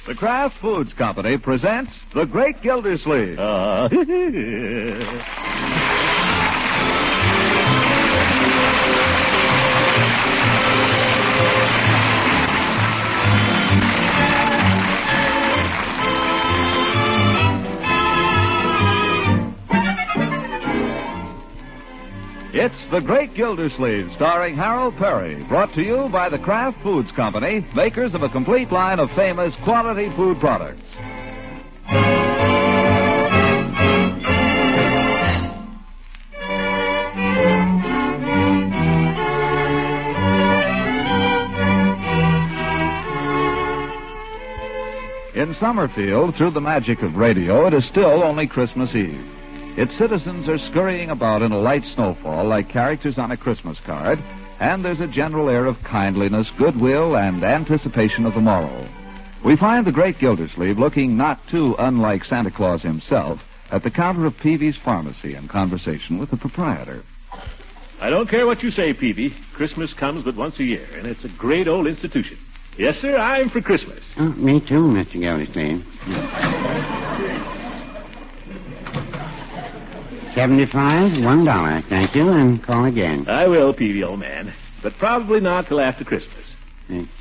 The Kraft Foods Company presents The Great Gildersleeve. It's The Great Gildersleeve, starring Harold Peary, brought to you by the Kraft Foods Company, makers of a complete line of famous quality food products. In Summerfield, through the magic of radio, it is still only Christmas Eve. Its citizens are scurrying about in a light snowfall like characters on a Christmas card, and there's a general air of kindliness, goodwill, and anticipation of the morrow. We find the Great Gildersleeve looking not too unlike Santa Claus himself at the counter of Peavy's Pharmacy in conversation with the proprietor. I don't care what you say, Peavy. Christmas comes but once a year, and it's a great old institution. Yes, sir, I'm for Christmas. Oh, me too, Mr. Gildersleeve. 75, $1, thank you, and call again. I will, Peavy, old man, but probably not till after Christmas.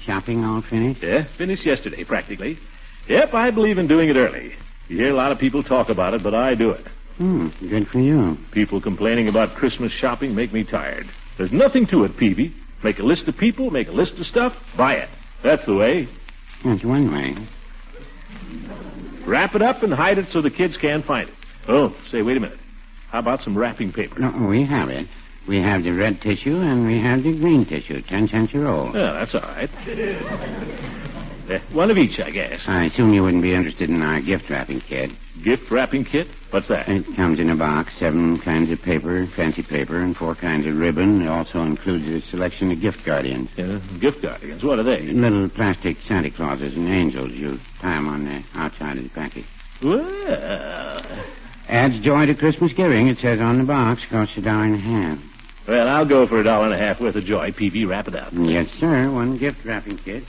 Shopping all finished? Yeah, finished yesterday, practically. Yep, I believe in doing it early. You hear a lot of people talk about it, but I do it. Good for you. People complaining about Christmas shopping make me tired. There's nothing to it, Peavy. Make a list of people, make a list of stuff, buy it. That's the way. That's one way. Wrap it up and hide it so the kids can't find it. Oh, say, wait a minute. How about some wrapping paper? No, we have it. We have the red tissue and we have the green tissue, 10 cents a roll. Yeah, that's all right. One of each, I guess. I assume you wouldn't be interested in our gift wrapping kit. Gift wrapping kit? What's that? It comes in a box, 7 kinds of paper, fancy paper, and 4 kinds of ribbon. It also includes a selection of gift guardians. Yeah, gift guardians? What are they? Little plastic Santa Clauses and angels. You tie them on the outside of the package. Well... Adds joy to Christmas giving, it says on the box. Costs $1.50. Well, I'll go for $1.50 worth of joy. Peavy, wrap it up. Yes, sir. One gift wrapping kit.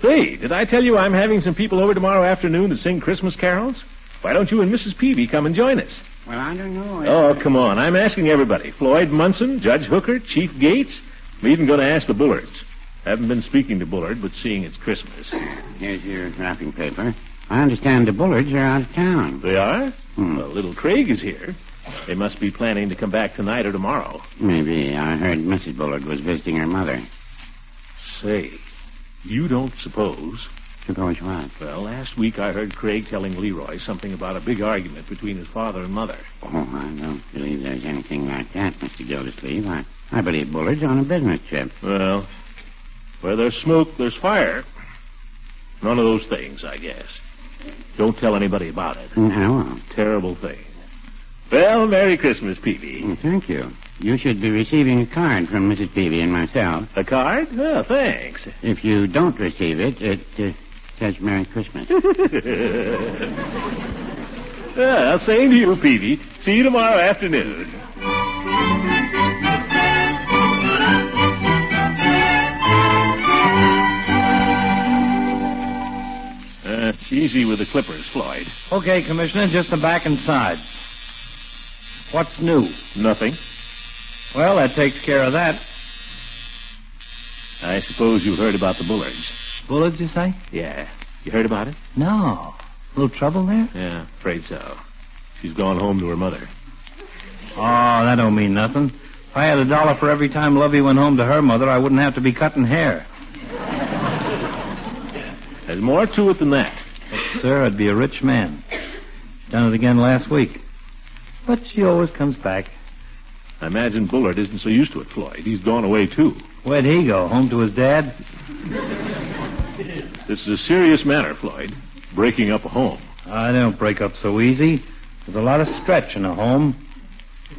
Say, did I tell you I'm having some people over tomorrow afternoon to sing Christmas carols? Why don't you and Mrs. Peavy come and join us? Well, I don't know. Oh, come on. I'm asking everybody. Floyd Munson, Judge Hooker, Chief Gates. I'm even going to ask the Bullards. Haven't been speaking to Bullard, but seeing it's Christmas. Here's your wrapping paper. I understand the Bullards are out of town. They are? Well, little Craig is here. They must be planning to come back tonight or tomorrow. Maybe. I heard Mrs. Bullard was visiting her mother. Say, you don't suppose... Suppose what? Well, last week I heard Craig telling Leroy something about a big argument between his father and mother. Oh, I don't believe there's anything like that, Mr. Gildersleeve. I believe Bullard's on a business trip. Well, where there's smoke, there's fire. None of those things, I guess. Don't tell anybody about it. I won't. Terrible thing. Well, Merry Christmas, Peavy. Thank you. You should be receiving a card from Mrs. Peavy and myself. A card? Oh, thanks. If you don't receive it, it says Merry Christmas. Well, same to you, Peavy. See you tomorrow afternoon. Easy with the clippers, Floyd. Okay, Commissioner, just the back and sides. What's new? Nothing. Well, that takes care of that. I suppose you heard about the Bullards. Bullards, you say? Yeah. You heard about it? No. Little trouble there? Yeah, afraid so. She's gone home to her mother. Oh, that don't mean nothing. If I had $1 for every time Lovey went home to her mother, I wouldn't have to be cutting hair. There's more to it than that. Sir, I'd be a rich man. Done it again last week. But she always comes back. I imagine Bullard isn't so used to it, Floyd. He's gone away, too. Where'd he go? Home to his dad? This is a serious matter, Floyd. Breaking up a home. I don't break up so easy. There's a lot of stretch in a home.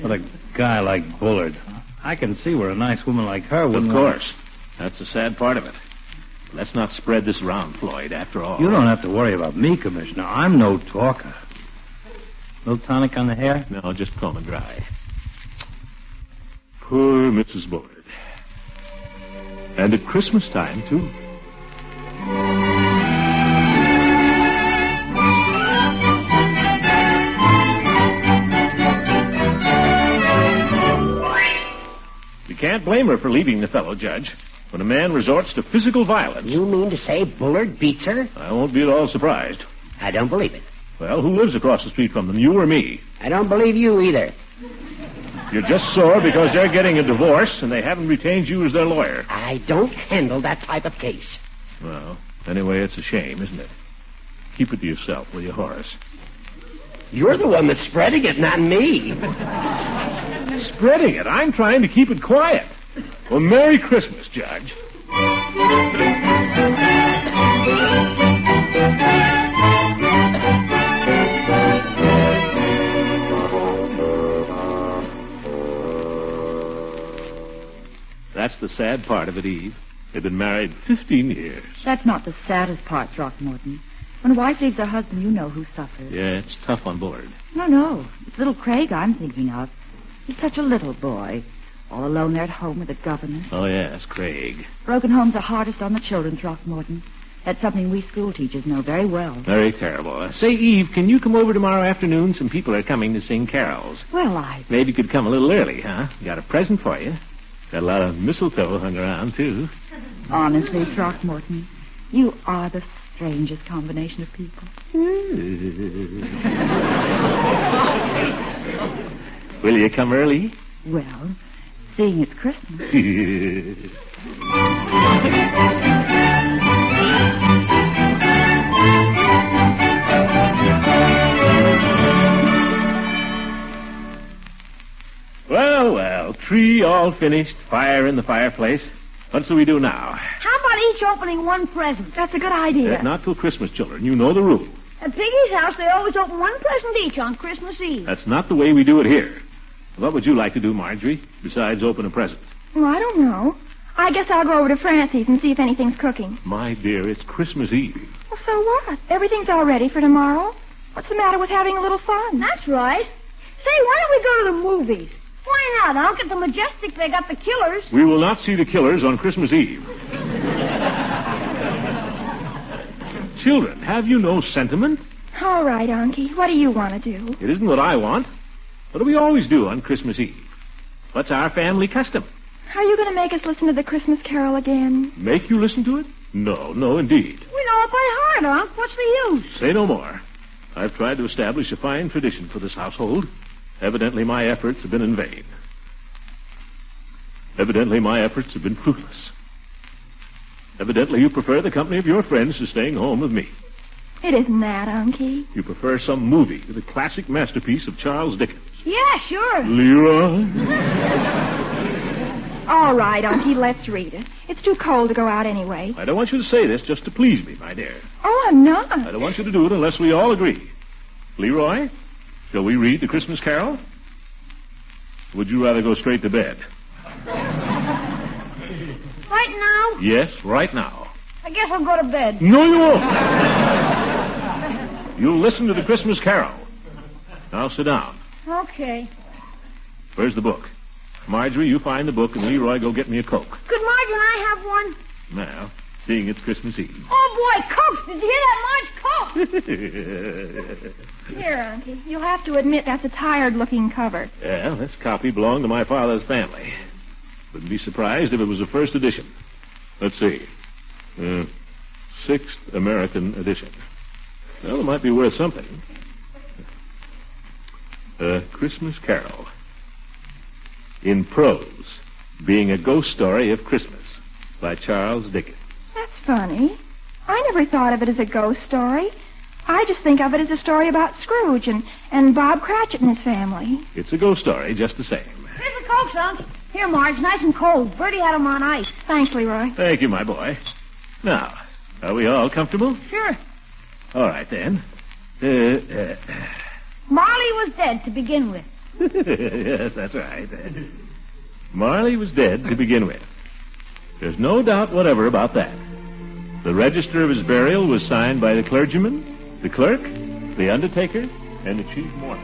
But a guy like Bullard, I can see where a nice woman like her wouldn't... Of course. That's the sad part of it. Let's not spread this around, Floyd, after all. You don't have to worry about me, Commissioner. I'm no talker. No tonic on the hair? No, just comb and dry. Poor Mrs. Bullard. And at Christmas time, too. particular for leaving the fellow, Judge. When a man resorts to physical violence... You mean to say Bullard beats her? I won't be at all surprised. I don't believe it. Well, who lives across the street from them, you or me? I don't believe you either. You're just sore because they're getting a divorce and they haven't retained you as their lawyer. I don't handle that type of case. Well, anyway, it's a shame, isn't it? Keep it to yourself, will you, Horace? You're the one that's spreading it, not me. Spreading it? I'm trying to keep it quiet. Well, Merry Christmas, Judge. That's the sad part of it, Eve. They've been married 15 years. That's not the saddest part, Throckmorton. When a wife leaves her husband, you know who suffers. Yeah, it's tough on Bullard. No. It's little Craig I'm thinking of. He's such a little boy. All alone there at home with a governess. Oh, yes, Craig. Broken homes are hardest on the children, Throckmorton. That's something we school teachers know very well. Very terrible. Say, Eve, can you come over tomorrow afternoon? Some people are coming to sing carols. Well, Maybe you could come a little early, huh? Got a present for you. Got a lot of mistletoe hung around, too. Honestly, Throckmorton, you are the strangest combination of people. Will you come early? Well, seeing it's Christmas. Well, tree all finished, fire in the fireplace. What do we do now? How about each opening one present? That's a good idea. Not till Christmas, children. You know the rule. At Piggy's house, they always open one present each on Christmas Eve. That's not the way we do it here. What would you like to do, Marjorie, besides open a present? Well, I don't know. I guess I'll go over to Francie's and see if anything's cooking. My dear, it's Christmas Eve. Well, so what? Everything's all ready for tomorrow. What's the matter with having a little fun? That's right. Say, why don't we go to the movies? Why not, Unc? At the Majestic, they got the Killers. We will not see the Killers on Christmas Eve. Children, have you no sentiment? All right, Unky. What do you want to do? It isn't what I want. What do we always do on Christmas Eve? What's our family custom? Are you going to make us listen to the Christmas Carol again? Make you listen to it? No, indeed. We know it by heart, Unc. What's the use? Say no more. I've tried to establish a fine tradition for this household. Evidently, my efforts have been in vain. Evidently, my efforts have been fruitless. Evidently, you prefer the company of your friends to staying home with me. It isn't that, Unky. You prefer some movie to the classic masterpiece of Charles Dickens. Yeah, sure. Leroy? All right, Unky, let's read it. It's too cold to go out anyway. I don't want you to say this just to please me, my dear. Oh, I'm not. I don't want you to do it unless we all agree. Leroy, shall we read the Christmas Carol? Would you rather go straight to bed? Right now? Yes, right now. I guess I'll go to bed. No, you won't. You'll listen to the Christmas Carol. Now sit down. Okay. Where's the book? Marjorie, you find the book, and Leroy, go get me a Coke. Could Marjorie and I have one? Now, seeing it's Christmas Eve. Oh, boy, Cokes! Did you hear that, Marge? Coke! Here, Unky. You'll have to admit that's a tired-looking cover. Yeah, this copy belonged to my father's family. Wouldn't be surprised if it was a first edition. Let's see. Sixth American edition. Well, it might be worth something. Christmas Carol. In prose, being a ghost story of Christmas by Charles Dickens. That's funny. I never thought of it as a ghost story. I just think of it as a story about Scrooge and Bob Cratchit and his family. It's a ghost story just the same. Here's the Cokes, Unc. Here, Marge, nice and cold. Bertie had 'em on ice. Thanks, Leroy. Thank you, my boy. Now, are we all comfortable? Sure. All right, then. Marley was dead to begin with. Yes, that's right. Marley was dead to begin with. There's no doubt whatever about that. The register of his burial was signed by the clergyman, the clerk, the undertaker, and the chief mourner.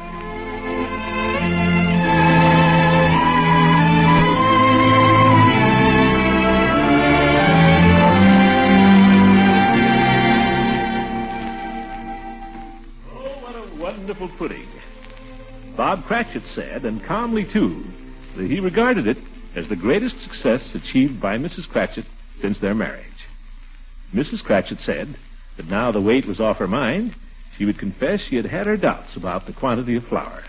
Oh, what a wonderful pudding. Bob Cratchit said, and calmly too, that he regarded it as the greatest success achieved by Mrs. Cratchit since their marriage. Mrs. Cratchit said that now the weight was off her mind, she would confess she had had her doubts about the quantity of flour.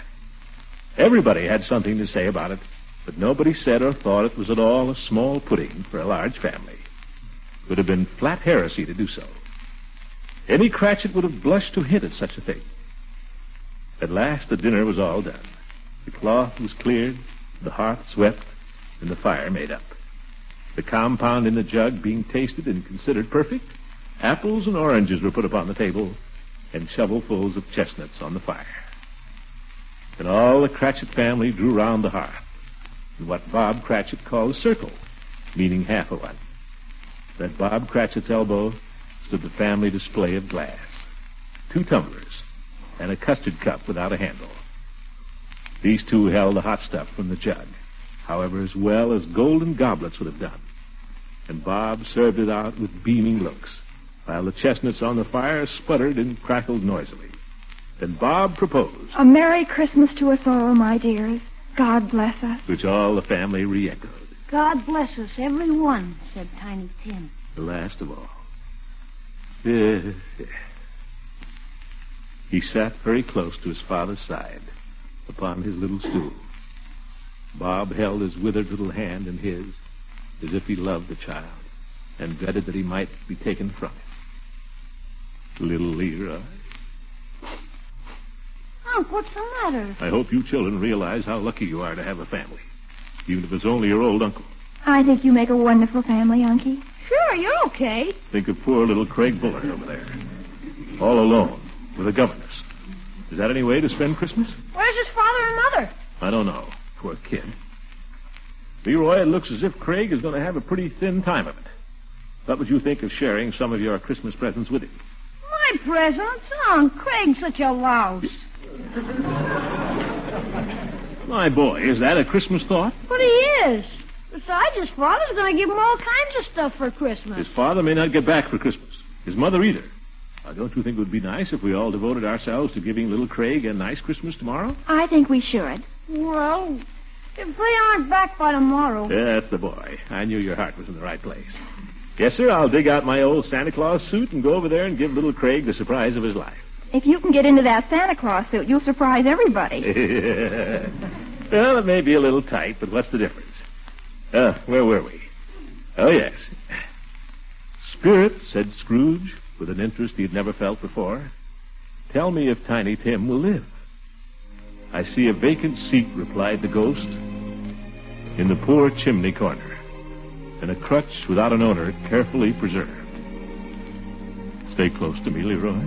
Everybody had something to say about it, but nobody said or thought it was at all a small pudding for a large family. It would have been flat heresy to do so. Any Cratchit would have blushed to hint at such a thing. At last the dinner was all done. The cloth was cleared, the hearth swept, and the fire made up. The compound in the jug being tasted and considered perfect, apples and oranges were put upon the table, and shovelfuls of chestnuts on the fire. Then all the Cratchit family drew round the hearth, in what Bob Cratchit called a circle, meaning half a one. At Bob Cratchit's elbow stood the family display of glass, 2 tumblers, and a custard cup without a handle. These two held the hot stuff from the jug, however, as well as golden goblets would have done, and Bob served it out with beaming looks, while the chestnuts on the fire sputtered and crackled noisily. Then Bob proposed, "A Merry Christmas to us all, my dears. God bless us." which all the family re-echoed. God bless us, every one, said Tiny Tim. The last of all. He sat very close to his father's side, upon his little stool. Bob held his withered little hand in his, as if he loved the child, and dreaded that he might be taken from him. Little Leroy. Unc, what's the matter? I hope you children realize how lucky you are to have a family, even if it's only your old uncle. I think you make a wonderful family, Unky. Sure, you're okay. Think of poor little Craig Bullard over there, all alone, with a governess. Is that any way to spend Christmas? Where's his father and mother? I don't know. Poor kid. Leroy, it looks as if Craig is going to have a pretty thin time of it. What would you think of sharing some of your Christmas presents with him? My presents? Oh, Craig's such a louse. My boy, is that a Christmas thought? But he is. Besides, his father's going to give him all kinds of stuff for Christmas. His father may not get back for Christmas. His mother either. Now, don't you think it would be nice if we all devoted ourselves to giving little Craig a nice Christmas tomorrow? I think we should. Well, if they aren't back by tomorrow. Yeah, that's the boy. I knew your heart was in the right place. Yes, sir, I'll dig out my old Santa Claus suit and go over there and give little Craig the surprise of his life. If you can get into that Santa Claus suit, you'll surprise everybody. Well, it may be a little tight, but what's the difference? Where were we? Oh, yes. Spirit, said Scrooge, with an interest he had never felt before, tell me if Tiny Tim will live. I see a vacant seat, replied the ghost, in the poor chimney corner, and a crutch without an owner carefully preserved. Stay close to me, Leroy.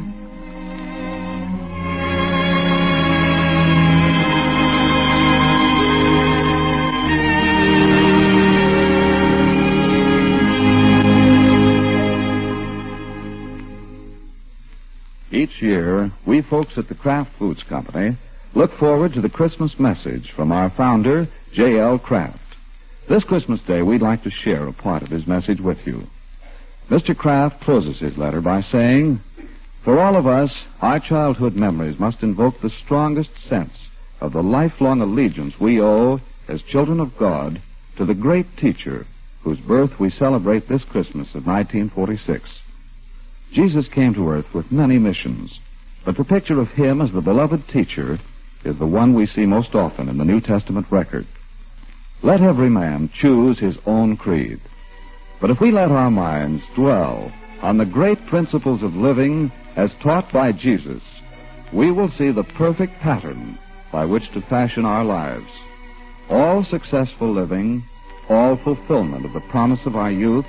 Each year, we folks at the Kraft Foods Company look forward to the Christmas message from our founder, J.L. Kraft. This Christmas Day, we'd like to share a part of his message with you. Mr. Kraft closes his letter by saying, "For all of us, our childhood memories must invoke the strongest sense of the lifelong allegiance we owe as children of God to the great teacher whose birth we celebrate this Christmas of 1946. Jesus came to earth with many missions, but the picture of him as the beloved teacher is the one we see most often in the New Testament record. Let every man choose his own creed. But if we let our minds dwell on the great principles of living as taught by Jesus, we will see the perfect pattern by which to fashion our lives. All successful living, all fulfillment of the promise of our youth,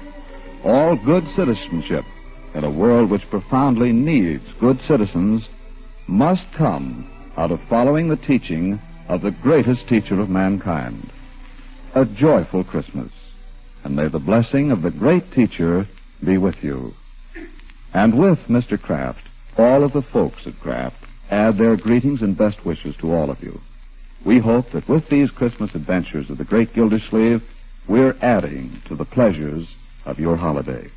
all good citizenship in a world which profoundly needs good citizens, must come out of following the teaching of the greatest teacher of mankind. A joyful Christmas, and may the blessing of the great teacher be with you." And with Mr. Kraft, all of the folks at Kraft add their greetings and best wishes to all of you. We hope that with these Christmas adventures of the Great Gildersleeve, we're adding to the pleasures of your holiday.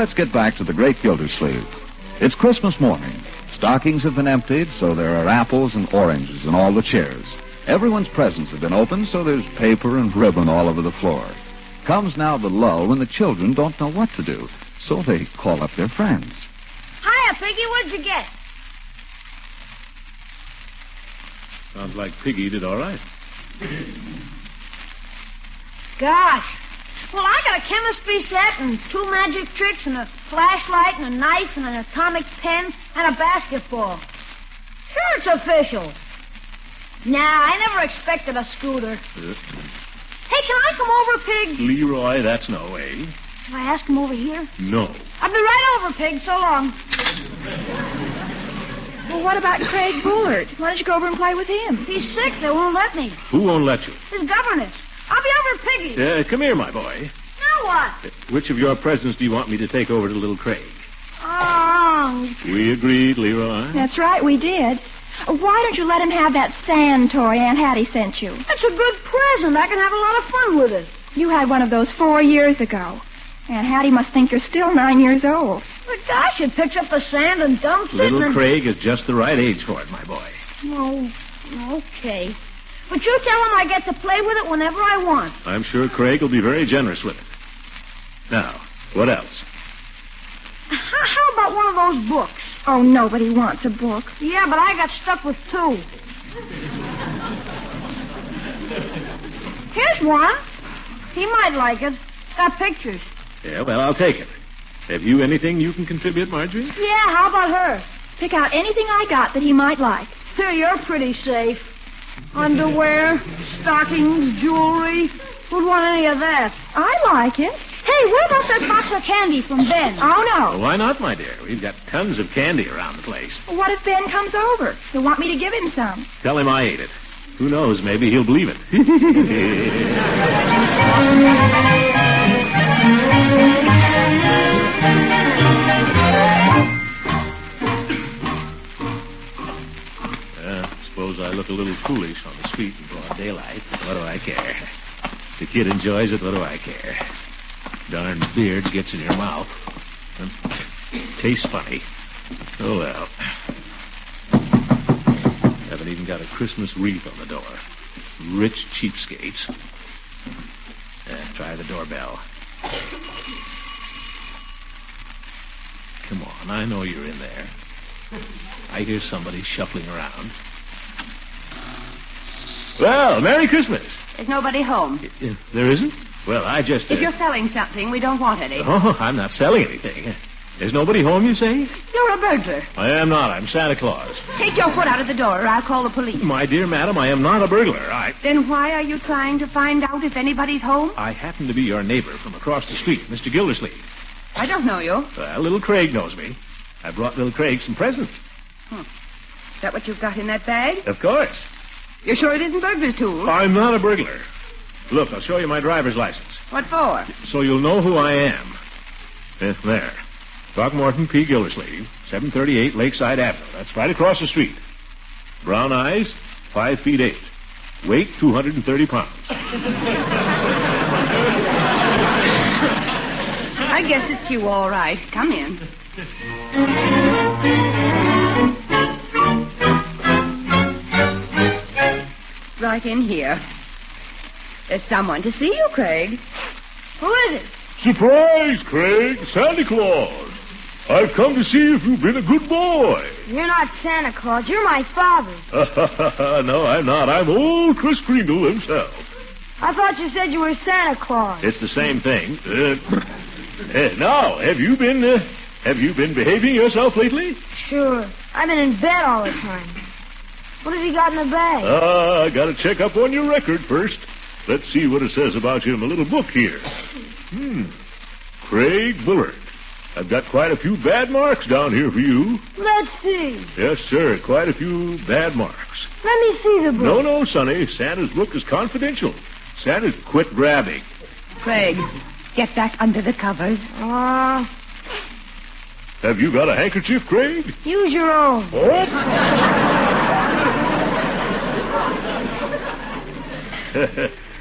let's get back to the Great Gildersleeve. It's Christmas morning. Stockings have been emptied, so there are apples and oranges in all the chairs. Everyone's presents have been opened, so there's paper and ribbon all over the floor. Comes now the lull when the children don't know what to do, so they call up their friends. Hiya, Piggy. What'd you get? Sounds like Piggy did all right. Gosh. Well, I got a chemistry set and 2 magic tricks and a flashlight and a knife and an atomic pen and a basketball. Sure, it's official. Nah, I never expected a scooter. Hey, can I come over, Pig? Leroy, that's no way. Can I ask him over here? No. I'll be right over, Pig. So long. Well, what about Craig Bullard? Why don't you go over and play with him? He's sick. They won't let me. Who won't let you? His governess. I'll be over, Piggy. Come here, my boy. Now what? Which of your presents do you want me to take over to little Craig? Oh. We agreed, Leroy. That's right, we did. Why don't you let him have that sand toy Aunt Hattie sent you? That's a good present. I can have a lot of fun with it. You had one of those 4 years ago. Aunt Hattie must think you're still 9 years old. But gosh, it picks up the sand and dumps it. Little Craig is just the right age for it, my boy. Oh, okay. But you tell him I get to play with it whenever I want. I'm sure Craig will be very generous with it. Now, what else? How about one of those books? Oh, nobody wants a book. Yeah, but I got stuck with 2. Here's one. He might like it. Got pictures. Yeah, well, I'll take it. Have you anything you can contribute, Marjorie? Yeah, how about her? Pick out anything I got that he might like. You're pretty safe. Underwear, stockings, jewelry. Who'd want any of that? I like it. Hey, what about that box of candy from Ben? Oh, no. Well, why not, my dear? We've got tons of candy around the place. What if Ben comes over? He'll want me to give him some. Tell him I ate it. Who knows, maybe he'll believe it. Suppose I look a little foolish on the street in broad daylight, but what do I care? The kid enjoys it, what do I care? Darn beard gets in your mouth. Tastes funny. Oh, well. Haven't even got a Christmas wreath on the door. Rich cheapskates. Try the doorbell. Come on, I know you're in there. I hear somebody shuffling around. Well, Merry Christmas. There's nobody home. There isn't? Well, I just... If you're selling something, we don't want any. Oh, I'm not selling anything. There's nobody home, you say? You're a burglar. I am not. I'm Santa Claus. Take your foot out of the door, or I'll call the police. My dear madam, I am not a burglar. Then why are you trying to find out if anybody's home? I happen to be your neighbor from across the street, Mr. Gildersleeve. I don't know you. Well, little Craig knows me. I brought little Craig some presents. Is that what you've got in that bag? Of course. You're sure it isn't burglar's tools? I'm not a burglar. Look, I'll show you my driver's license. What for? So you'll know who I am. There. Throckmorton P. Gildersleeve, 738 Lakeside Avenue. That's right across the street. Brown eyes, 5 feet 8. Weight, 230 pounds. I guess it's you, all right. Come in. Right in here. There's someone to see you, Craig. Who is it? Surprise, Craig. Santa Claus. I've come to see if you've been a good boy. You're not Santa Claus. You're my father. No, I'm not. I'm old Kris Kringle himself. I thought you said you were Santa Claus. It's the same thing. Now, have you been behaving yourself lately? Sure. I've been in bed all the time. What have you got in the bag? I got to check up on your record first. Let's see what it says about you in my little book here. Craig Bullard. I've got quite a few bad marks down here for you. Let's see. Yes, sir, quite a few bad marks. Let me see the book. No, Sonny. Santa's book is confidential. Santa's quit grabbing. Craig, get back under the covers. Have you got a handkerchief, Craig? Use your own. What?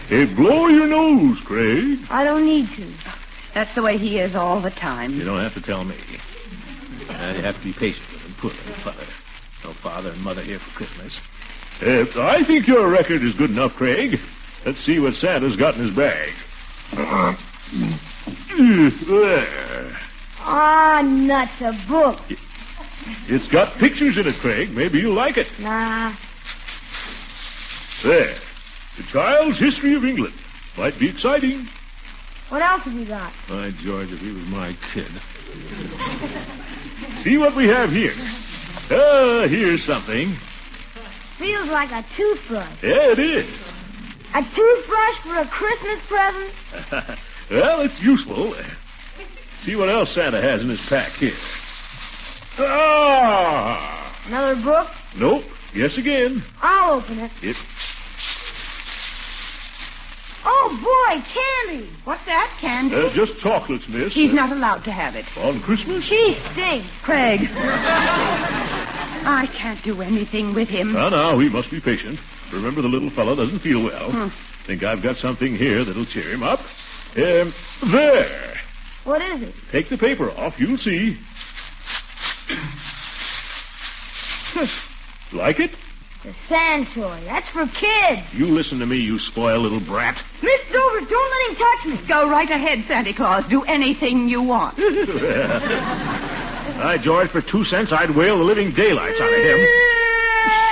Hey, blow your nose, Craig. I don't need to. That's the way he is all the time. You don't have to tell me. You have to be patient with him. Poor little father. No father and mother here for Christmas. I think your record is good enough, Craig. Let's see what Santa's got in his bag. There. Ah, nuts, a book. It's got pictures in it, Craig. Maybe you'll like it. Nah. There. The Child's History of England. Might be exciting. What else have you got? By George, if he was my kid. See what we have here. Here's something. Feels like a toothbrush. Yeah, it is. A toothbrush for a Christmas present? Well, it's useful. See what else Santa has in his pack here. Ah! Another book? Nope. Guess again. I'll open it. Oh, boy, candy. What's that, candy? Just chocolates, miss. He's not allowed to have it. On Christmas? She stinks. Craig. I can't do anything with him. Now, we must be patient. Remember, the little fellow doesn't feel well. Think I've got something here that'll cheer him up. There. What is it? Take the paper off. You'll see. Like it? The sand toy. That's for kids. You listen to me, you spoiled little brat. Miss Dover, don't let him touch me. Go right ahead, Santa Claus. Do anything you want. Hi, George, for 2 cents, I'd whale the living daylights out of him.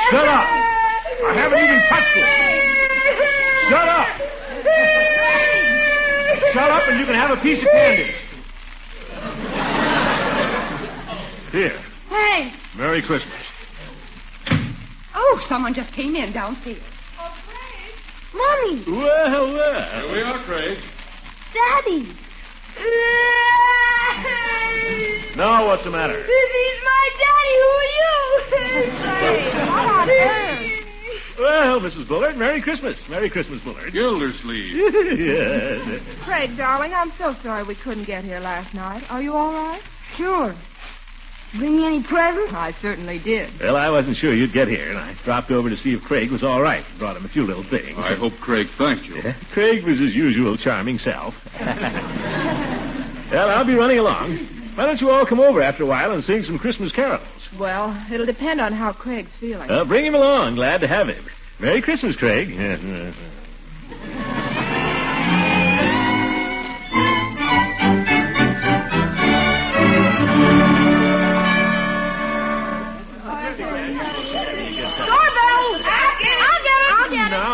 Shut up! I haven't even touched him. Shut up! Shut up and you can have a piece of candy. Here. Hey. Merry Christmas. Oh, someone just came in downstairs. Oh, Craig. Mommy. Well. Here we are, Craig. Daddy. Now, what's the matter? He's my daddy. Who are you? Hey, what on earth? Well, Mrs. Bullard, Merry Christmas. Merry Christmas, Bullard. Gildersleeve. Yes. Craig, darling, I'm so sorry we couldn't get here last night. Are you all right? Sure. Bring me any presents? I certainly did. Well, I wasn't sure you'd get here, and I dropped over to see if Craig was all right. Brought him a few little things. I hope Craig thanked you. Yeah, Craig was his usual charming self. Well, I'll be running along. Why don't you all come over after a while and sing some Christmas carols? Well, it'll depend on how Craig's feeling. Bring him along. Glad to have him. Merry Christmas, Craig.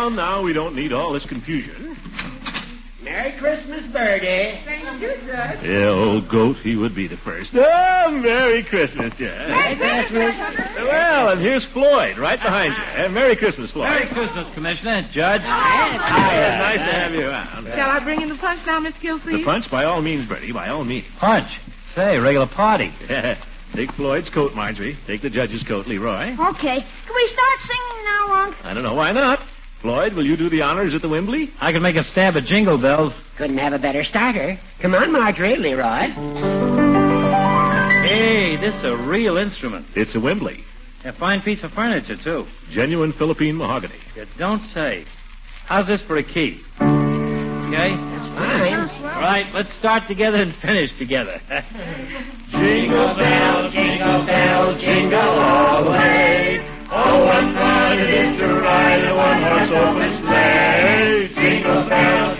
Now, we don't need all this confusion. Merry Christmas, Birdie. Thank you, Judge. Yeah, old goat, he would be the first. Oh, Merry Christmas, Judge. Merry Christmas. Well, and here's Floyd, right behind you. Merry Christmas, Floyd. Merry Christmas, Commissioner. Judge. Hiya, nice to have you around. Shall I bring in the punch now, Miss Gildersleeve? The punch, by all means, Bertie, by all means. Punch. Say, regular party. Take Floyd's coat, Marjorie. Take the judge's coat, Leroy. Okay. Can we start singing now, Unc? I don't know, why not? Floyd, will you do the honors at the Wembley? I can make a stab at Jingle Bells. Couldn't have a better starter. Come on, Marjorie, Leroy. Hey, this is a real instrument. It's a Wembley. A fine piece of furniture, too. Genuine Philippine mahogany. You don't say. How's this for a key? Okay? That's fine. All right, let's start together and finish together. Jingle bells, jingle all the way. Oh, what fun it is to ride in a one-horse open sleigh. Jingle bells,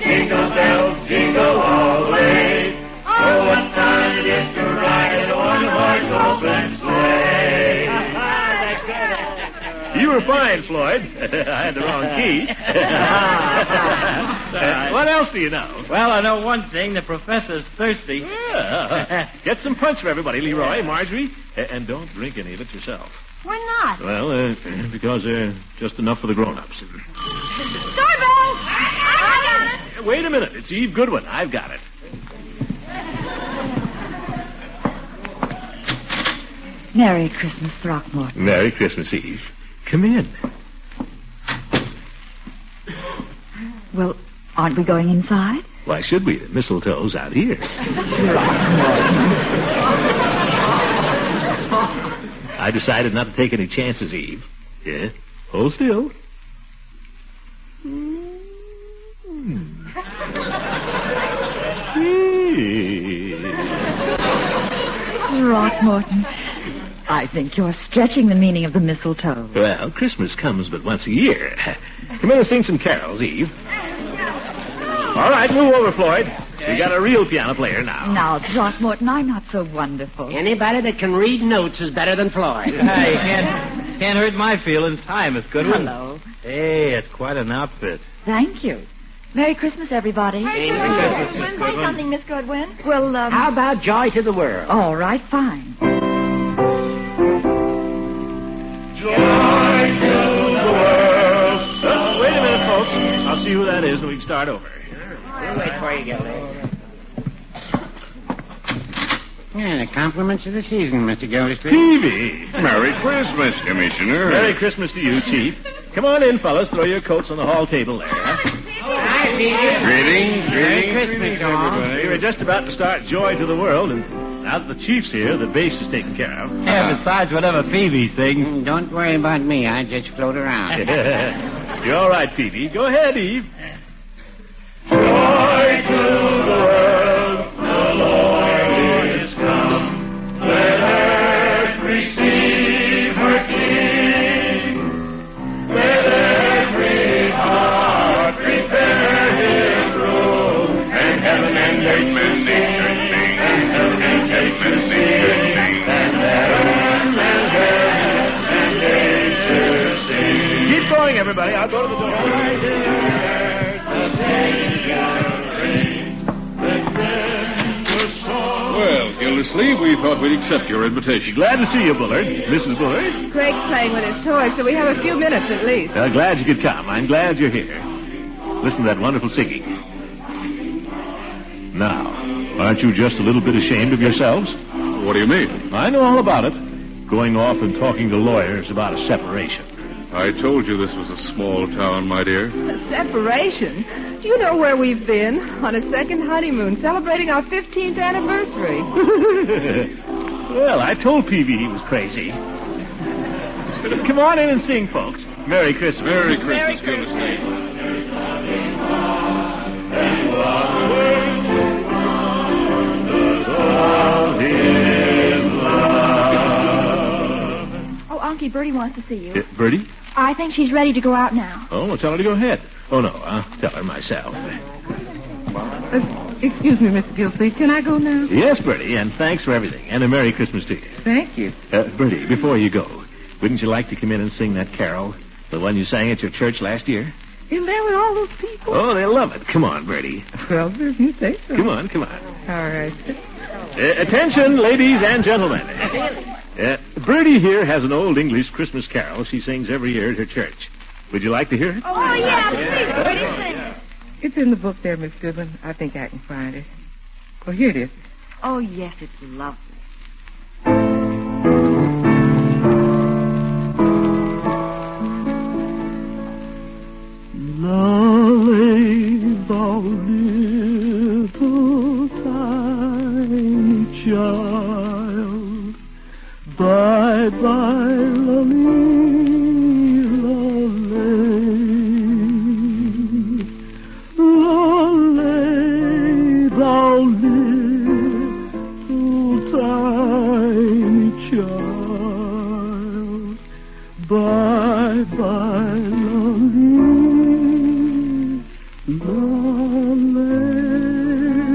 jingle all the way. Oh, what fun it is to ride in a one-horse open sleigh. You were fine, Floyd. I had the wrong key. What else do you know? Well, I know one thing. The professor's thirsty. Yeah. Get some punch for everybody, Leroy, Marjorie. And don't drink any of it yourself. Why not? Well, because just enough for the grown-ups. Doorbell! I got it. Wait a minute. It's Eve Goodwin. I've got it. Merry Christmas, Throckmorton. Merry Christmas, Eve. Come in. Well, aren't we going inside? Why should we? The mistletoe's out here. I decided not to take any chances, Eve. Yeah? Hold still. Throckmorton, I think you're stretching the meaning of the mistletoe. Well, Christmas comes but once a year. Come in and sing some carols, Eve. All right, move over, Floyd. We got a real piano player now. Now, Throckmorton, I'm not so wonderful. Anybody that can read notes is better than Floyd. Hey, you can't hurt my feelings. Hi, Miss Goodwin. Hello. Hey, it's quite an outfit. Thank you. Merry Christmas, everybody. Hey, Merry Christmas, Miss Say Goodwin. something, Miss Goodwin. Well, How about Joy to the World? all right, fine. Joy to the world. Wait a minute, folks. I'll see who that is and we can start over. We'll wait for you, Gildy. Yeah, the compliments of the season, Mr. Gildersleeve. Peavy. Merry Christmas, Commissioner. Merry Christmas to you, Chief. Come on in, fellas. Throw your coats on the hall table there. Huh? Hi, Peter. Greetings, Merry greetings, Christmas, all. We were just about to start Joy to the World, and now that the Chief's here, the bass is taken care of. Yeah, besides whatever Phoebe sings. Don't worry about me. I just float around. You're all right, Peavy. Go ahead, Eve. Joy to the world, the Lord is come. Let earth receive her King. Let every heart prepare his robe. And heaven and earth nature sing. And heaven and earth sing. And heaven and nature sing. Keep going, everybody. I'll go to the door. Well, Gildersleeve, we thought we'd accept your invitation. Glad to see you, Bullard. Mrs. Bullard. Craig's playing with his toys, so we have a few minutes at least. Glad you could come. I'm glad you're here. Listen to that wonderful singing. Now, aren't you just a little bit ashamed of yourselves? What do you mean? I know all about it. Going off and talking to lawyers about a separation. I told you this was a small town, my dear. A separation? Do you know where we've been? On a second honeymoon, celebrating our 15th anniversary. Well, I told Peavy he was crazy. Come on in and sing, folks. Merry Christmas. Merry Christmas, Merry Gildersleeve. Oh, Unky Bertie wants to see you. Bertie? I think she's ready to go out now. Oh, well, tell her to go ahead. Oh, no, I'll tell her myself. Excuse me, Mr. Gildersleeve. Can I go now? Yes, Bertie, and thanks for everything. And a Merry Christmas to you. Thank you. Bertie, before you go, wouldn't you like to come in and sing that carol? The one you sang at your church last year? In there with all those people? Oh, they'll love it. Come on, Bertie. Well, if you say so. Come on. All right. Attention, ladies and gentlemen. Bertie here has an old English Christmas carol she sings every year at her church. Would you like to hear it? Oh, yeah, please, Bertie, sing it. It's in the book there, Miss Goodwin. I think I can find it. Well, here it is. Oh, yes, it's lovely. Lolly, thou little tiny child, bye-bye, lolly, lolly. Lolly, thou little tiny child, bye-bye, lolly.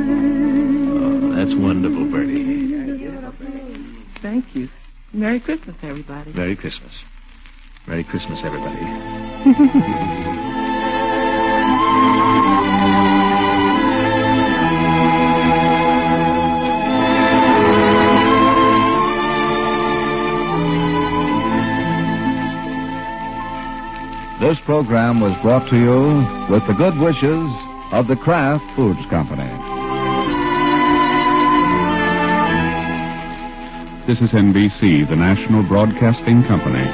Oh, that's wonderful, Bertie. Thank you. Merry Christmas, everybody. Merry Christmas. Merry Christmas, everybody. This program was brought to you with the good wishes of the Kraft Foods Company. This is NBC, the national broadcasting company.